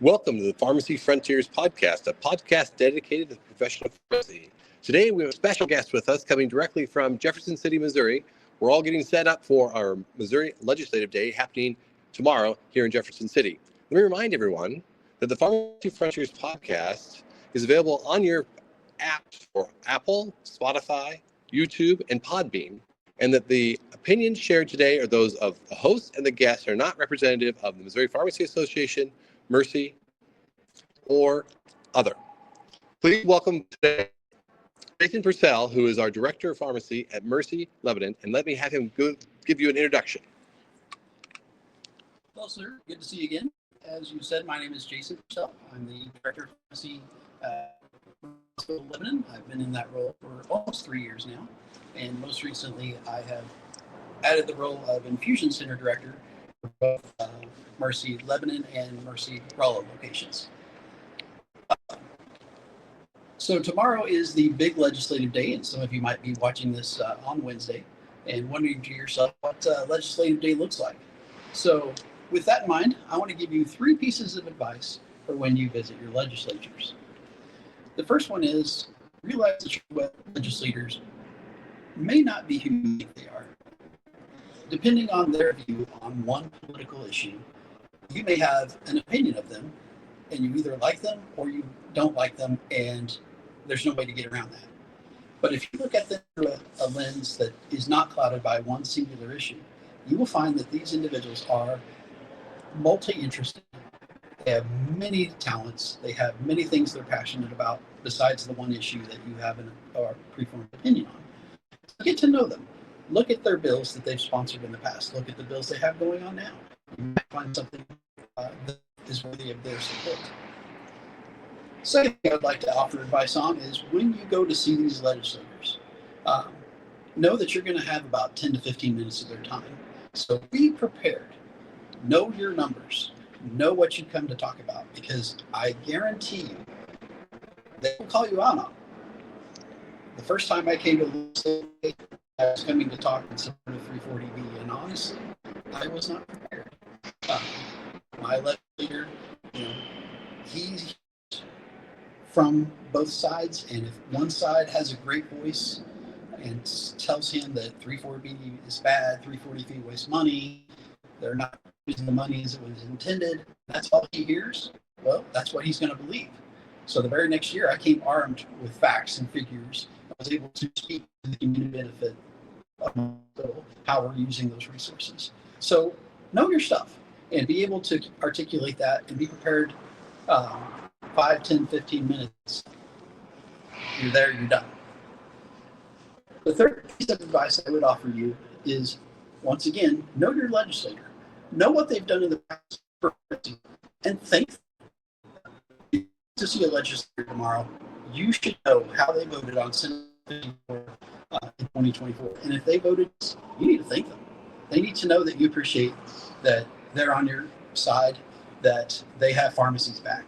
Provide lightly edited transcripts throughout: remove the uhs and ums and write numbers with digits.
Welcome to the Pharmacy Frontiers podcast, a podcast dedicated to professional pharmacy. Today we have a special guest with us coming directly from Jefferson City, Missouri. We're all getting set up for our Missouri Legislative Day happening tomorrow here in Jefferson City. Let me remind everyone that the Pharmacy Frontiers podcast is available on your apps for Apple, Spotify, YouTube, and Podbean, and that the opinions shared today are those of the host and the guests are not representative of the Missouri Pharmacy Association, Mercy, or other. Please welcome today Jason Purcell, who is our Director of Pharmacy at Mercy, Lebanon, and let me have him give you an introduction. Hello, sir. Good to see you again. As you said, my name is Jason Purcell. I'm the Director of Pharmacy at Lebanon. I've been in that role for almost 3 years now, and most recently I have added the role of Infusion Center Director for both Mercy Lebanon and Mercy Rollo locations. So tomorrow is the big legislative day, and some of you might be watching this on Wednesday and wondering to yourself what legislative day looks like. So with that in mind, I want to give you 3 pieces of advice for when you visit your legislatures. The first one is realize that your legislators may not be who you think they are. Depending on their view on one political issue, you may have an opinion of them, and you either like them or you don't like them, and there's no way to get around that. But if you look at them through a lens that is not clouded by one singular issue, you will find that these individuals are multi-interested. They have many talents. They have many things they're passionate about besides the one issue that you have a preformed opinion on. So get to know them. Look at their bills that they've sponsored in the past. Look at the bills they have going on now. You might find something that is worthy of their support. Second thing I'd like to offer advice on is when you go to see these legislators, know that you're going to have about 10 to 15 minutes of their time. So be prepared. Know your numbers. Know what you come to talk about, because I guarantee you they will call you out on it. The first time I came to the legislature, I was coming to talk in support of 340B, and honestly, I was not prepared. My legislator, he's from both sides, and if one side has a great voice and tells him that 340B is bad, 340B wastes money, they're not using the money as it was intended, that's all he hears, well, that's what he's going to believe. So the very next year, I came armed with facts and figures. I was able to speak to the community benefit of how we're using those resources. So know your stuff and be able to articulate that and be prepared. 5, 10, 15 minutes, you're there, you're done. The third piece of advice I would offer you is, once again, know your legislator. Know what they've done in the past and thank them. To see a legislator tomorrow, you should know how they voted on Senate in 2024. And if they voted, you need to thank them. They need to know that you appreciate that they're on your side, that they have pharmacies back.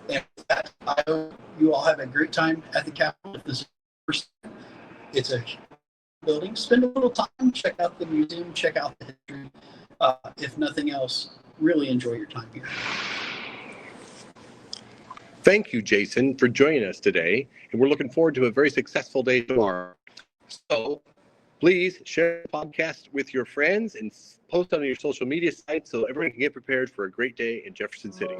And with that, I hope you all have a great time at the Capitol. If this is the first time, it's a building. Spend a little time, check out the museum, check out the history. If nothing else, really enjoy your time here. Thank you, Jason, for joining us today, and we're looking forward to a very successful day tomorrow. So please share the podcast with your friends and post on your social media sites so everyone can get prepared for a great day in Jefferson City.